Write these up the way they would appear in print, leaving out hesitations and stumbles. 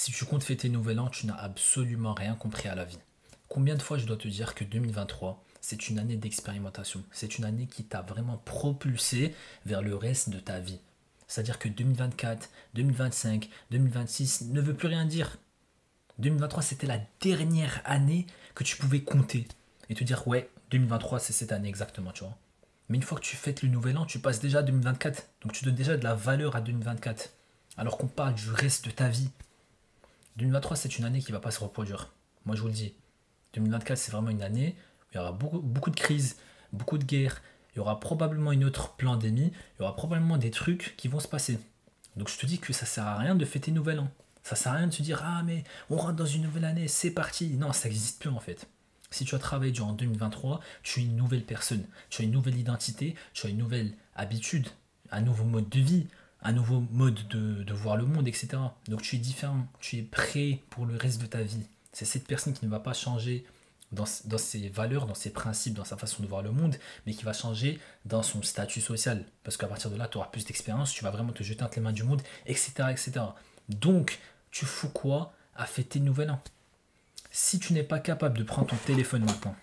Si tu comptes fêter Nouvel An, tu n'as absolument rien compris à la vie. Combien de fois je dois te dire que 2023, c'est une année d'expérimentation. C'est une année qui t'a vraiment propulsé vers le reste de ta vie. C'est-à-dire que 2024, 2025, 2026 ne veut plus rien dire. 2023, c'était la dernière année que tu pouvais compter et te dire, ouais, 2023, c'est cette année exactement, tu vois. Mais une fois que tu fêtes le nouvel an, tu passes déjà à 2024. Donc tu donnes déjà de la valeur à 2024. Alors qu'on parle du reste de ta vie. 2023, c'est une année qui ne va pas se reproduire. Moi, je vous le dis. 2024, c'est vraiment une année où il y aura beaucoup de crises, beaucoup de guerres. Il y aura probablement une autre pandémie. Il y aura probablement des trucs qui vont se passer. Donc, je te dis que ça sert à rien de fêter Nouvel An. Ça sert à rien de se dire, ah, mais on rentre dans une nouvelle année, c'est parti. Non, ça n'existe plus en fait. Si tu as travaillé durant 2023, tu es une nouvelle personne. Tu as une nouvelle identité, tu as une nouvelle habitude, un nouveau mode de vie, un nouveau mode de voir le monde, etc. Donc tu es différent, tu es prêt pour le reste de ta vie. C'est cette personne qui ne va pas changer dans ses valeurs, dans ses principes, dans sa façon de voir le monde, mais qui va changer dans son statut social. Parce qu'à partir de là, tu auras plus d'expérience, tu vas vraiment te jeter entre les mains du monde, etc. etc. Donc, tu fous quoi à fêter le nouvel an? Si tu n'es pas capable de prendre ton téléphone maintenant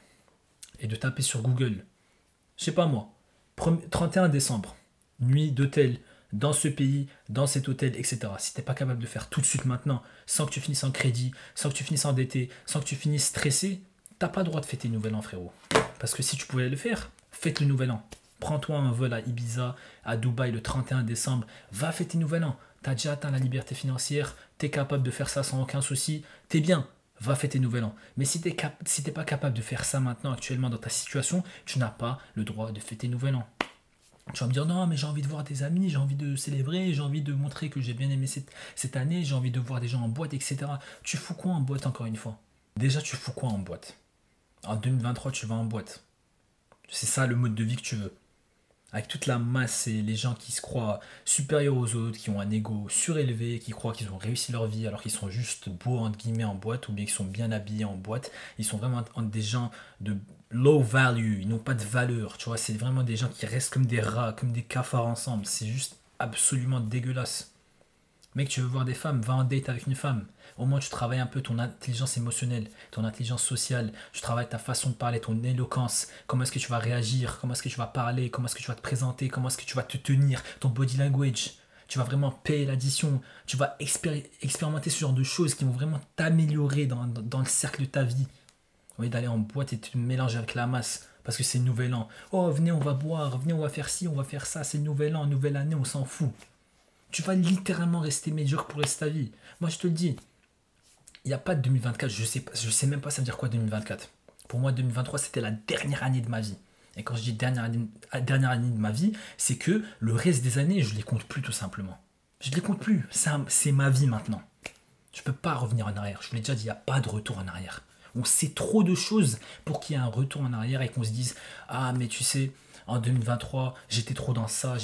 et de taper sur Google, je sais pas moi, 31 décembre, nuit d'hôtel, dans ce pays, dans cet hôtel, etc. Si tu n'es pas capable de faire tout de suite maintenant, sans que tu finisses en crédit, sans que tu finisses endetté, sans que tu finisses stressé, t'as pas le droit de fêter le nouvel an, frérot. Parce que si tu pouvais le faire, fête le nouvel an. Prends-toi un vol à Ibiza, à Dubaï le 31 décembre, va fêter le nouvel an. T'as déjà atteint la liberté financière, t'es capable de faire ça sans aucun souci, t'es bien, va fêter Nouvel An. Mais si t'es pas capable de faire ça maintenant, actuellement, dans ta situation, tu n'as pas le droit de fêter Nouvel An. Tu vas me dire, non, mais j'ai envie de voir des amis, j'ai envie de célébrer, j'ai envie de montrer que j'ai bien aimé cette année, j'ai envie de voir des gens en boîte, etc. Tu fous quoi en boîte, encore une fois? Déjà, tu fous quoi en boîte? En 2023, tu vas en boîte. C'est ça le mode de vie que tu veux. Avec toute la masse et les gens qui se croient supérieurs aux autres, qui ont un ego surélevé, qui croient qu'ils ont réussi leur vie alors qu'ils sont juste beaux entre guillemets en boîte ou bien qu'ils sont bien habillés en boîte. Ils sont vraiment des gens de low value, ils n'ont pas de valeur, tu vois, c'est vraiment des gens qui restent comme des rats, comme des cafards ensemble. C'est juste absolument dégueulasse. Mec, tu veux voir des femmes, va en date avec une femme. Au moins, tu travailles un peu ton intelligence émotionnelle, ton intelligence sociale. Tu travailles ta façon de parler, ton éloquence. Comment est-ce que tu vas réagir? Comment est-ce que tu vas parler? Comment est-ce que tu vas te présenter? Comment est-ce que tu vas te tenir? Ton body language. Tu vas vraiment payer l'addition. Tu vas expérimenter ce genre de choses qui vont vraiment t'améliorer dans le cercle de ta vie. Au lieu d'aller en boîte et te mélanger avec la masse. Parce que c'est le nouvel an. Oh, venez, on va boire. Venez, on va faire ci, on va faire ça. C'est le nouvel an, nouvelle année, on s'en fout. Tu vas littéralement rester médiocre pour le reste de ta vie. Moi, je te le dis, il n'y a pas de 2024, je sais même pas ça veut dire quoi 2024. Pour moi, 2023, c'était la dernière année de ma vie. Et quand je dis dernière année de ma vie, c'est que le reste des années, je les compte plus tout simplement. Je les compte plus. C'est ma vie maintenant. Je peux pas revenir en arrière. Je vous l'ai déjà dit, il n'y a pas de retour en arrière. On sait trop de choses pour qu'il y ait un retour en arrière et qu'on se dise, ah mais tu sais, en 2023, j'étais trop dans ça,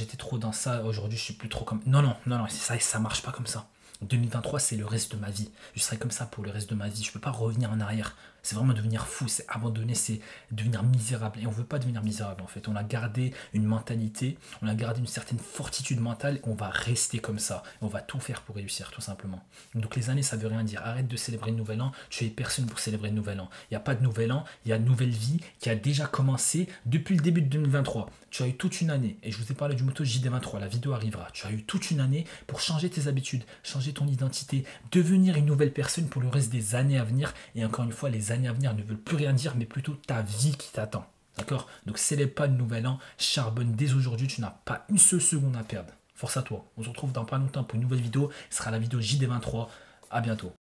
aujourd'hui je suis plus trop comme... Non, non, non, non, ça marche pas comme ça. 2023, c'est le reste de ma vie. Je serai comme ça pour le reste de ma vie. Je peux pas revenir en arrière. C'est vraiment devenir fou, c'est abandonner, c'est devenir misérable. Et on veut pas devenir misérable en fait. On a gardé une mentalité, on a gardé une certaine fortitude mentale et on va rester comme ça. On va tout faire pour réussir, tout simplement. Donc les années, ça veut rien dire. Arrête de célébrer le nouvel an. Tu es personne pour célébrer le nouvel an. Il n'y a pas de nouvel an, il y a une nouvelle vie qui a déjà commencé depuis le début de 2023. Tu as eu toute une année, et je vous ai parlé du Moto JD23, la vidéo arrivera. Tu as eu toute une année pour changer tes habitudes, changer ton identité, devenir une nouvelle personne pour le reste des années à venir. Et encore une fois, les années à venir ne veulent plus rien dire, mais plutôt ta vie qui t'attend. D'accord? Donc célèbre pas le nouvel an, charbonne dès aujourd'hui, tu n'as pas une seule seconde à perdre. Force à toi. On se retrouve dans pas longtemps pour une nouvelle vidéo. Ce sera la vidéo JD23. À bientôt.